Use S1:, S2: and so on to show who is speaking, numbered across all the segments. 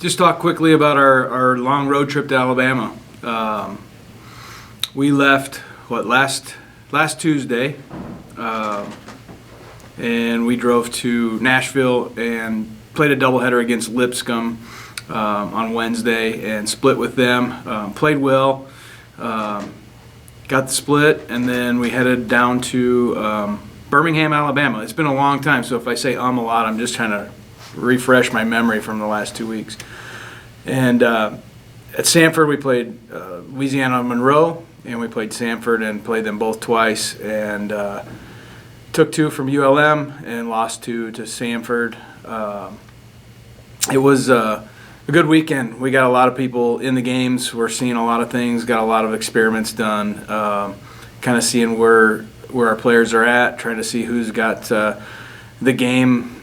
S1: Just talk quickly about our long road trip to Alabama. We left last Tuesday, and we drove to Nashville and played a doubleheader against Lipscomb on Wednesday and split with them. Played well, got the split, and then we headed down to Birmingham, Alabama. It's been a long time, so if I say a lot, I'm just trying to refresh my memory from the last 2 weeks. And at Samford, we played Louisiana Monroe, and we played Samford and played them both twice, and took 2 from ULM and lost 2 to Samford. It was a good weekend. We got a lot of people in the games. We're seeing a lot of things, got a lot of experiments done, kind of seeing where our players are at, trying to see who's got the game,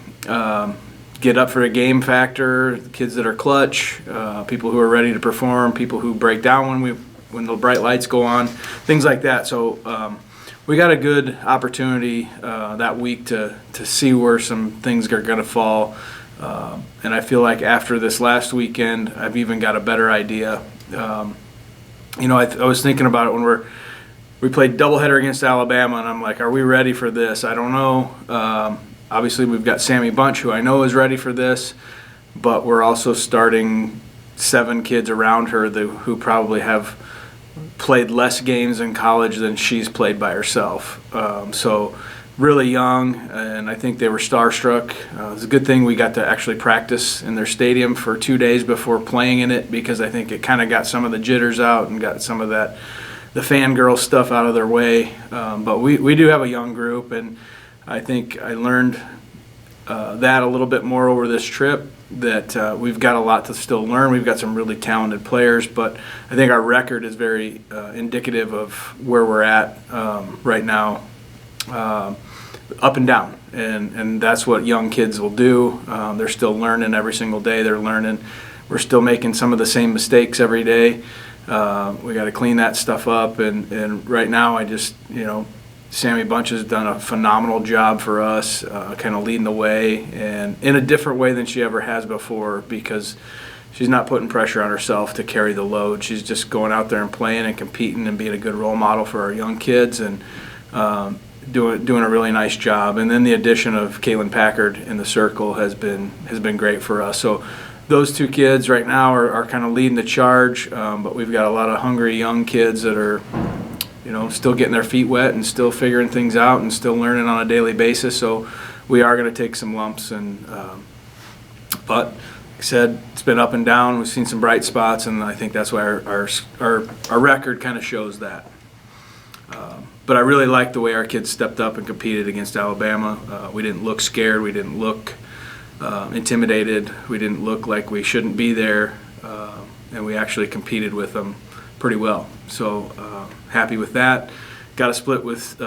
S1: get up for a game factor, the kids that are clutch, people who are ready to perform, people who break down when the bright lights go on, things like that. So we got a good opportunity that week to see where some things are going to fall. And I feel like after this last weekend, I've even got a better idea. I was thinking about it when we played doubleheader against Alabama, and I'm like, are we ready for this? I don't know. Obviously, we've got Sammy Bunch, who I know is ready for this, but we're also starting 7 kids around her who probably have played less games in college than she's played by herself. So really young, and I think they were starstruck. It's a good thing we got to actually practice in their stadium for 2 days before playing in it, because I think it kind of got some of the jitters out and got some of the fangirl stuff out of their way. But we do have a young group, and I think I learned that a little bit more over this trip, that we've got a lot to still learn. We've got some really talented players, but I think our record is very indicative of where we're at right now, up and down. And that's what young kids will do. They're still learning every single day. They're learning. We're still making some of the same mistakes every day. We got to clean that stuff up. And right now, Sammy Bunch has done a phenomenal job for us, kind of leading the way, and in a different way than she ever has before, because she's not putting pressure on herself to carry the load. She's just going out there and playing and competing and being a good role model for our young kids, and doing a really nice job. And then the addition of Kaylin Packard in the circle has been great for us. So those 2 kids right now are kind of leading the charge, but we've got a lot of hungry young kids that are still getting their feet wet and still figuring things out and still learning on a daily basis. So we are going to take some lumps, but like I said, it's been up and down. We've seen some bright spots, and I think that's why our record kind of shows that. But I really like the way our kids stepped up and competed against Alabama. We didn't look scared. We didn't look intimidated. We didn't look like we shouldn't be there, and we actually competed with them pretty well. So happy with that. Got a split with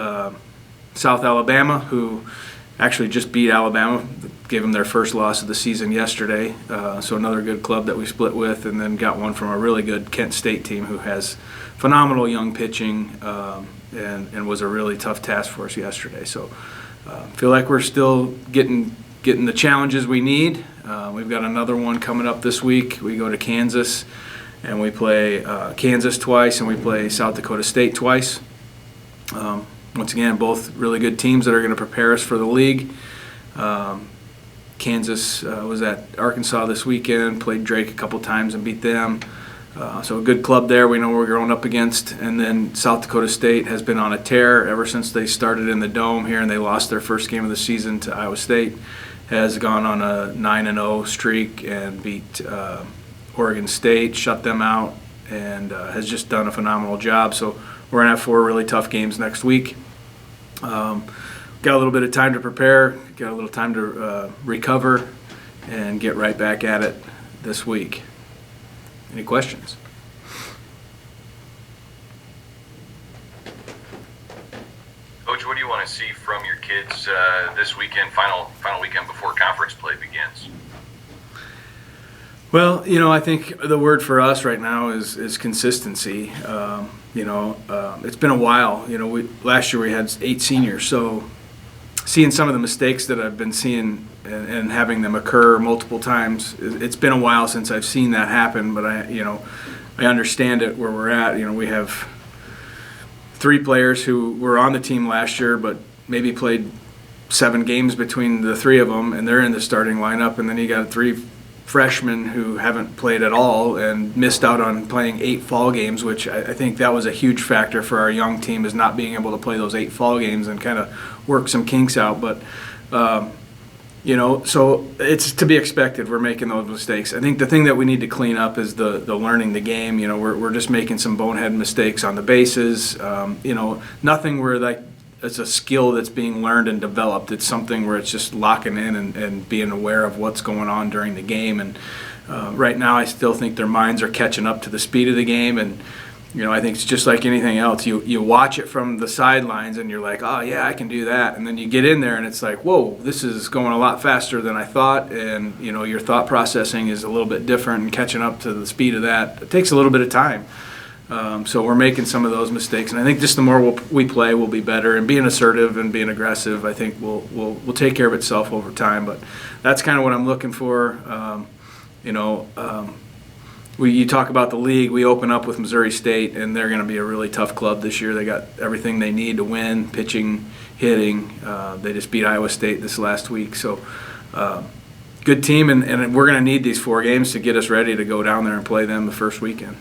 S1: South Alabama, who actually just beat Alabama, gave them their first loss of the season yesterday. So another good club that we split with, and then got one from a really good Kent State team who has phenomenal young pitching, and was a really tough task for us yesterday. So feel like we're still getting the challenges we need. We've got another one coming up this week. We go to Kansas, and we play Kansas twice, and we play South Dakota State twice. Once again, both really good teams that are going to prepare us for the league. Kansas was at Arkansas this weekend, played Drake a couple times and beat them. So a good club there. We know we're going up against. And then South Dakota State has been on a tear ever since they started in the Dome here, and they lost their first game of the season to Iowa State. Has gone on a 9-0 streak and beat Oregon State, shut them out, and has just done a phenomenal job. So we're going to have 4 really tough games next week. Got a little bit of time to prepare, got a little time to recover, and get right back at it this week. Any questions?
S2: Coach, what do you want to see from your kids this weekend, final weekend before conference play begins?
S1: Well, I think the word for us right now is consistency. It's been a while. Last year we had 8 seniors, so seeing some of the mistakes that I've been seeing and having them occur multiple times. It's been a while since I've seen that happen, but I understand it where we're at. We have 3 players who were on the team last year, but maybe played 7 games between the 3 of them, and they're in the starting lineup. And then you got 3 freshmen who haven't played at all and missed out on playing 8 fall games, which I think that was a huge factor for our young team, is not being able to play those 8 fall games and kind of work some kinks out. But so it's to be expected. We're making those mistakes. I think the thing that we need to clean up is the learning the game. We're just making some bonehead mistakes on the bases. Nothing where like it's a skill that's being learned and developed. It's something where it's just locking in and being aware of what's going on during the game. And right now, I still think their minds are catching up to the speed of the game. And I think it's just like anything else. You watch it from the sidelines and you're like, oh yeah, I can do that. And then you get in there and it's like, whoa, this is going a lot faster than I thought. And your thought processing is a little bit different, and catching up to the speed of that, it takes a little bit of time. So we're making some of those mistakes, and I think just the more we play, we'll be better. And being assertive and being aggressive, I think will take care of itself over time. But that's kind of what I'm looking for. You talk about the league. We open up with Missouri State, and they're going to be a really tough club this year. They got everything they need to win: pitching, hitting. They just beat Iowa State this last week, so good team, and we're going to need these 4 games to get us ready to go down there and play them the first weekend.